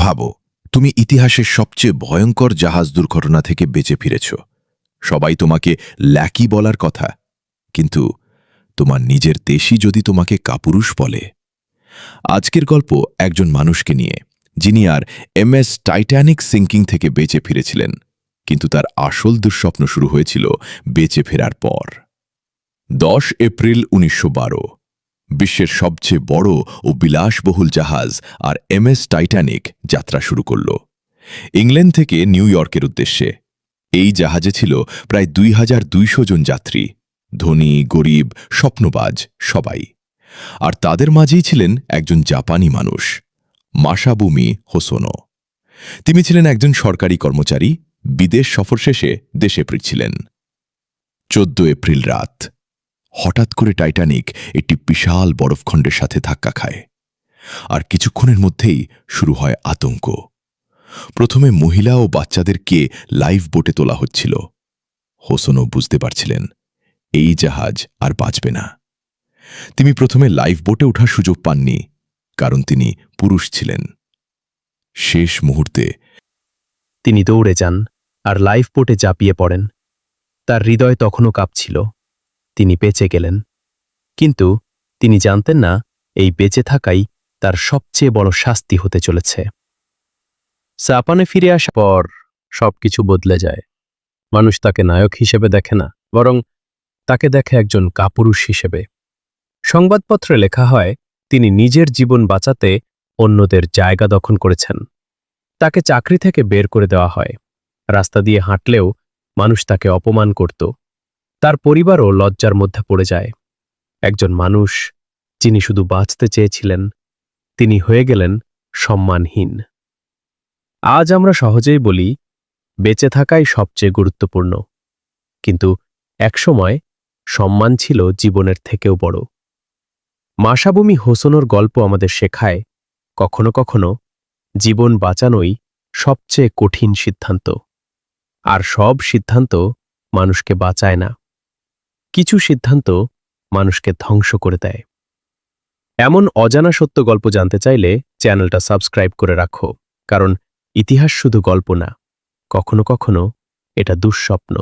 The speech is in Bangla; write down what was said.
ভাবো, তুমি ইতিহাসের সবচেয়ে ভয়ঙ্কর জাহাজ দুর্ঘটনা থেকে বেঁচে ফিরেছ। সবাই তোমাকে ল্যাকি বলার কথা, কিন্তু তোমার নিজের দেশই যদি তোমাকে কাপুরুষ বলে। আজকের গল্প একজন মানুষকে নিয়ে, যিনি আর MS টাইটানিক সিঙ্কিং থেকে বেঁচে ফিরেছিলেন, কিন্তু তার আসল দুঃস্বপ্ন শুরু হয়েছিল বেঁচে ফেরার পর। 10 এপ্রিল 1912 বিশ্বের সবচেয়ে বড় ও বিলাসবহুল জাহাজ আর MS টাইটানিক যাত্রা শুরু করল ইংল্যান্ড থেকে নিউ ইয়র্কের উদ্দেশ্যে। এই জাহাজে ছিল প্রায় 2200 জন যাত্রী, ধনী গরিব স্বপ্নবাজ সবাই। আর তাদের মাঝেই ছিলেন একজন জাপানি মানুষ, মাসাবুমি হোসোনো। তিনি ছিলেন একজন সরকারি কর্মচারী, বিদেশ সফর শেষে দেশে ফিরছিলেন। 14 এপ্রিল রাত, হঠাৎ করে টাইটানিক একটি বিশাল বরফখণ্ডের সাথে ধাক্কা খায়, আর কিছুক্ষণের মধ্যেই শুরু হয় আতঙ্ক। প্রথমে মহিলা ও বাচ্চাদেরকে লাইফ বোটে তোলা হচ্ছিল। হোসোনো বুঝতে পারছিলেন এই জাহাজ আর বাঁচবে না। তিনি প্রথমে লাইফ বোটে ওঠার সুযোগ পাননি, কারণ তিনি পুরুষ ছিলেন। শেষ মুহূর্তে তিনি দৌড়ে যান আর লাইফ বোটে ঝাঁপিয়ে পড়েন। তার হৃদয় তখনও কাঁপছিল। তিনি বেঁচে গেলেন, কিন্তু তিনি জানতেন না এই বেঁচে থাকাই তার সবচেয়ে বড় শাস্তি হতে চলেছে। জাপানে ফিরে আসার পর সবকিছু বদলে যায়। মানুষ তাকে নায়ক হিসেবে দেখে না, বরং তাকে দেখে একজন কাপুরুষ হিসেবে। সংবাদপত্রে লেখা হয় তিনি নিজের জীবন বাঁচাতে অন্যদের জায়গা দখল করেছেন। তাকে চাকরি থেকে বের করে দেওয়া হয়। রাস্তা দিয়ে হাঁটলেও মানুষ তাকে অপমান করত। তার পরিবারও লজ্জার মধ্যে পড়ে যায়। একজন মানুষ যিনি শুধু বাঁচতে চেয়েছিলেন, তিনি হয়ে গেলেন সম্মানহীন। আজ আমরা সহজেই বলি বেঁচে থাকাই সবচেয়ে গুরুত্বপূর্ণ, কিন্তু একসময় সম্মান ছিল জীবনের থেকেও বড়। মাসাবুমি হোসোনোর গল্প আমাদের শেখায় কখনো কখনো জীবন বাঁচানোই সবচেয়ে কঠিন সিদ্ধান্ত। আর সব সিদ্ধান্ত মানুষকে বাঁচায় না, কিছু সিদ্ধান্ত মানুষকে ধ্বংস করে দেয়। এমন অজানা সত্য গল্প জানতে চাইলে চ্যানেলটা সাবস্ক্রাইব করে রাখো, কারণ ইতিহাস শুধু গল্প না, কখনো কখনো এটা দুঃস্বপ্ন।